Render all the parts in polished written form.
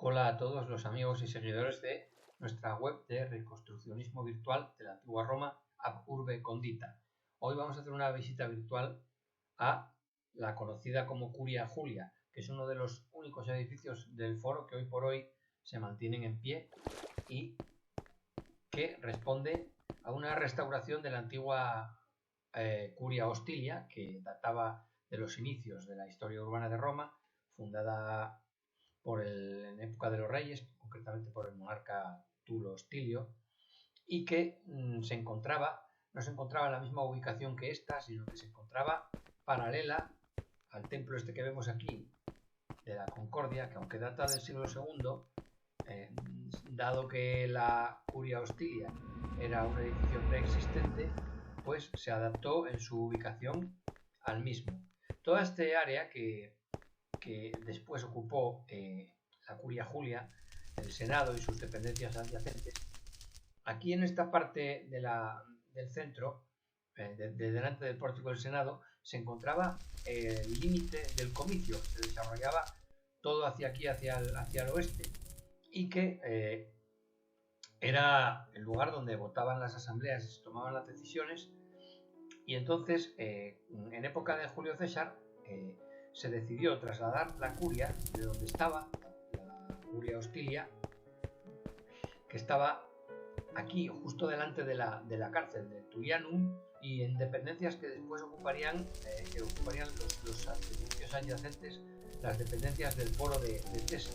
Hola a todos los amigos y seguidores de nuestra web de reconstruccionismo virtual de la antigua Roma, Ab Urbe Condita. Hoy vamos a hacer una visita virtual a la conocida como Curia Julia, que es uno de los únicos edificios del foro que hoy por hoy se mantienen en pie y que responde a una restauración de la antigua Curia Hostilia, que databa de los inicios de la historia urbana de Roma, fundada en época de los reyes, concretamente por el monarca Tulo Hostilio, y que no se encontraba en la misma ubicación que esta, sino que se encontraba paralela al templo este que vemos aquí de la Concordia, que aunque data del siglo II, dado que la Curia Hostilia era un edificio preexistente, pues se adaptó en su ubicación al mismo. Toda este área que después ocupó la Curia Julia, el Senado y sus dependencias adyacentes. Aquí en esta parte del centro, delante del pórtico del Senado, se encontraba el límite del comicio, se desarrollaba todo hacia aquí, hacia el oeste, y que era el lugar donde votaban las asambleas y se tomaban las decisiones. Y entonces, en época de Julio César, se decidió trasladar la curia de donde estaba la Curia Hostilia, que estaba aquí justo delante de la cárcel de Tullianum, y en dependencias que después ocuparían los edificios adyacentes, las dependencias del foro de César.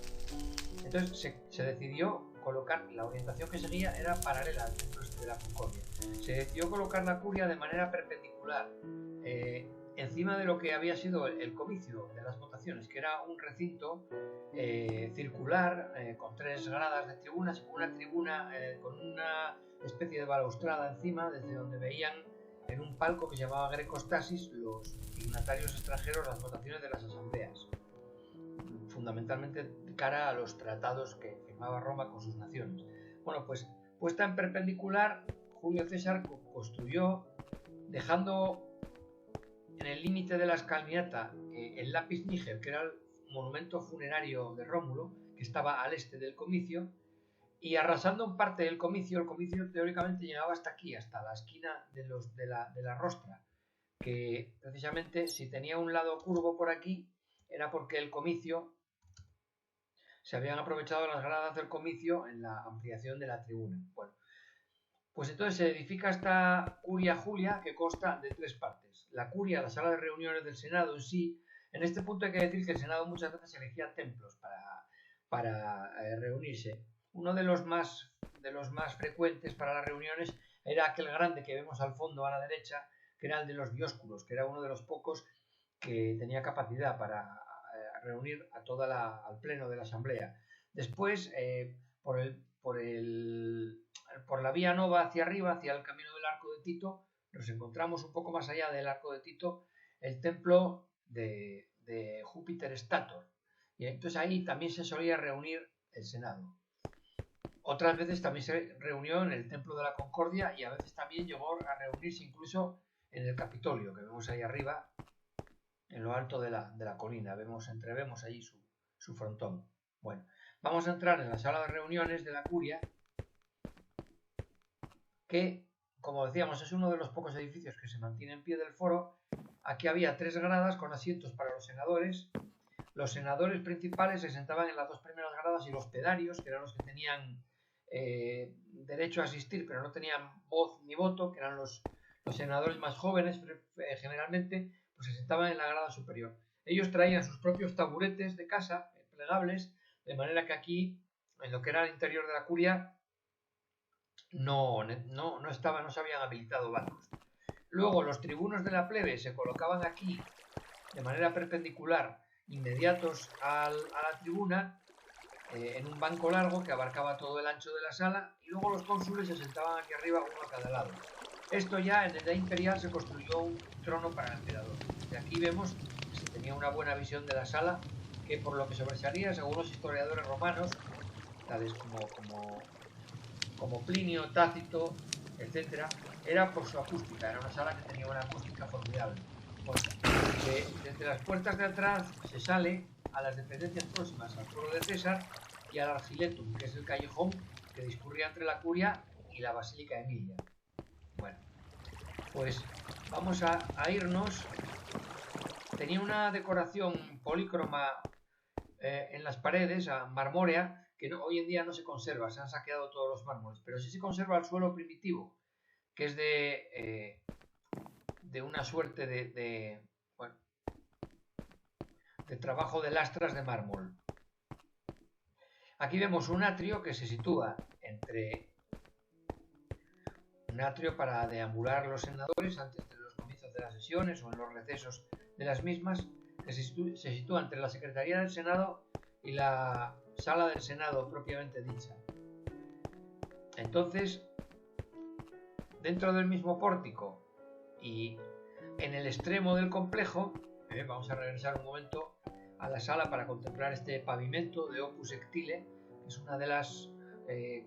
Entonces se decidió colocar, la orientación que seguía era paralela al centro de la Concordia. Se decidió colocar la curia de manera perpendicular encima de lo que había sido el comicio de las votaciones, que era un recinto circular con 3 gradas de tribunas y con una tribuna con una especie de balaustrada encima, desde donde veían en un palco que se llamaba Grecostasis los dignatarios extranjeros las votaciones de las asambleas, fundamentalmente de cara a los tratados que firmaba Roma con sus naciones. Bueno, pues puesta en perpendicular, Julio César construyó, dejando en el límite de la escalinata el Lapis Niger, que era el monumento funerario de Rómulo, que estaba al este del comicio, y arrasando en parte del comicio. El comicio teóricamente llegaba hasta aquí, hasta la esquina de la rostra, que precisamente si tenía un lado curvo por aquí era porque el comicio se habían aprovechado las gradas del comicio en la ampliación de la tribuna. Bueno, pues entonces se edifica esta Curia Julia, que consta de 3 partes. La curia, la sala de reuniones del Senado en sí. En este punto hay que decir que el Senado muchas veces elegía templos para reunirse. Uno de los más frecuentes para las reuniones era aquel grande que vemos al fondo a la derecha, que era el de los Dioscuros, que era uno de los pocos que tenía capacidad para reunir a al pleno de la asamblea. Después, por la vía Nova hacia arriba, hacia el camino del Arco de Tito, nos encontramos un poco más allá del Arco de Tito el templo de Júpiter Stator, y entonces ahí también se solía reunir el Senado. Otras veces también se reunió en el Templo de la Concordia, y a veces también llegó a reunirse incluso en el Capitolio, que vemos ahí arriba, en lo alto de la colina. Entrevemos allí su frontón. Bueno, vamos a entrar en la sala de reuniones de la curia, que, como decíamos, es uno de los pocos edificios que se mantiene en pie del foro. Aquí había 3 gradas con asientos para los senadores. Los senadores principales se sentaban en las 2 primeras gradas, y los pedarios, que eran los que tenían derecho a asistir pero no tenían voz ni voto, que eran los senadores más jóvenes generalmente, pues se sentaban en la grada superior. Ellos traían sus propios taburetes de casa, plegables, de manera que aquí, en lo que era el interior de la curia, no se habían habilitado bancos. Luego los tribunos de la plebe se colocaban aquí de manera perpendicular, inmediatos a la tribuna, en un banco largo que abarcaba todo el ancho de la sala, y luego los cónsules se sentaban aquí arriba, uno a cada lado. Esto ya en la edad imperial se construyó un trono para el emperador. De aquí vemos que se tenía una buena visión de la sala, que por lo que sobresalía, según los historiadores romanos, tales como Plinio, Tácito, etc., era por su acústica. Era una sala que tenía una acústica formidable. Bueno, desde las puertas de atrás se sale a las dependencias próximas al foro de César, y al Argiletum, que es el callejón que discurría entre la Curia y la Basílica Emilia. Bueno, pues vamos a irnos. Tenía una decoración polícroma en las paredes, marmórea, que hoy en día no se conserva, se han saqueado todos los mármoles, pero sí se conserva el suelo primitivo, que es de una suerte de trabajo de lastras de mármol. Aquí vemos un atrio que se sitúa entre un atrio para deambular los senadores antes de los comienzos de las sesiones o en los recesos de las mismas, que se sitúa entre la Secretaría del Senado y la Sala del Senado propiamente dicha. Entonces, dentro del mismo pórtico y en el extremo del complejo, vamos a regresar un momento a la sala para contemplar este pavimento de Opus Sectile, que es una de las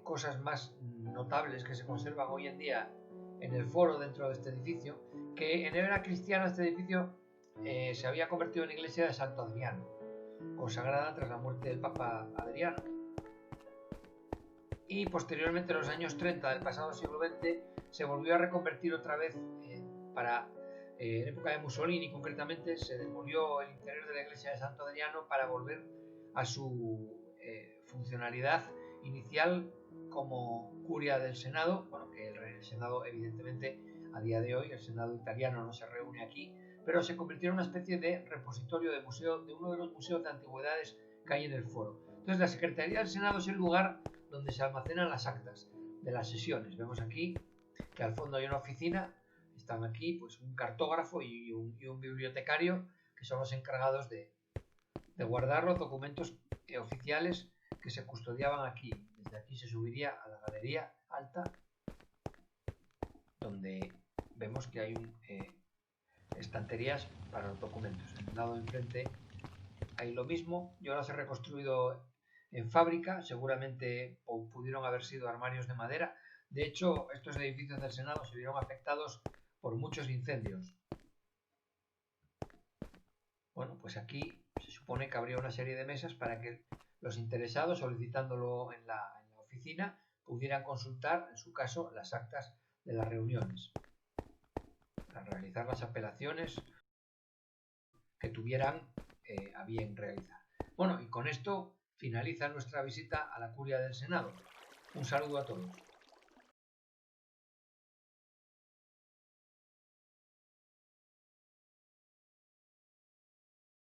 cosas más notables que se conservan hoy en día en el foro dentro de este edificio, que en era cristiana este edificio se había convertido en iglesia de Santo Adriano, consagrada tras la muerte del Papa Adriano. Y posteriormente, en los años 30 del pasado siglo XX, se volvió a reconvertir otra vez en época de Mussolini. Concretamente, se demolió el interior de la iglesia de Santo Adriano para volver a su funcionalidad inicial como curia del Senado. Bueno, que el Senado, evidentemente, a día de hoy, el Senado italiano no se reúne aquí, pero se convirtió en una especie de repositorio de museo, de uno de los museos de antigüedades que hay en el foro. Entonces, la Secretaría del Senado es el lugar donde se almacenan las actas de las sesiones. Vemos aquí que al fondo hay una oficina, están aquí pues un cartógrafo y un bibliotecario, que son los encargados de guardar los documentos oficiales que se custodiaban aquí. Desde aquí se subiría a la galería alta, donde vemos que hay estanterías para los documentos. En el lado de enfrente hay lo mismo, y ahora se ha reconstruido en fábrica. Seguramente pudieron haber sido armarios de madera. De hecho, estos edificios del Senado se vieron afectados por muchos incendios. Bueno, pues aquí se supone que habría una serie de mesas para que los interesados, solicitándolo en la oficina, pudieran consultar, en su caso, las actas de las reuniones, para realizar las apelaciones que tuvieran a bien realizar. Bueno, y con esto finaliza nuestra visita a la Curia del Senado. Un saludo a todos.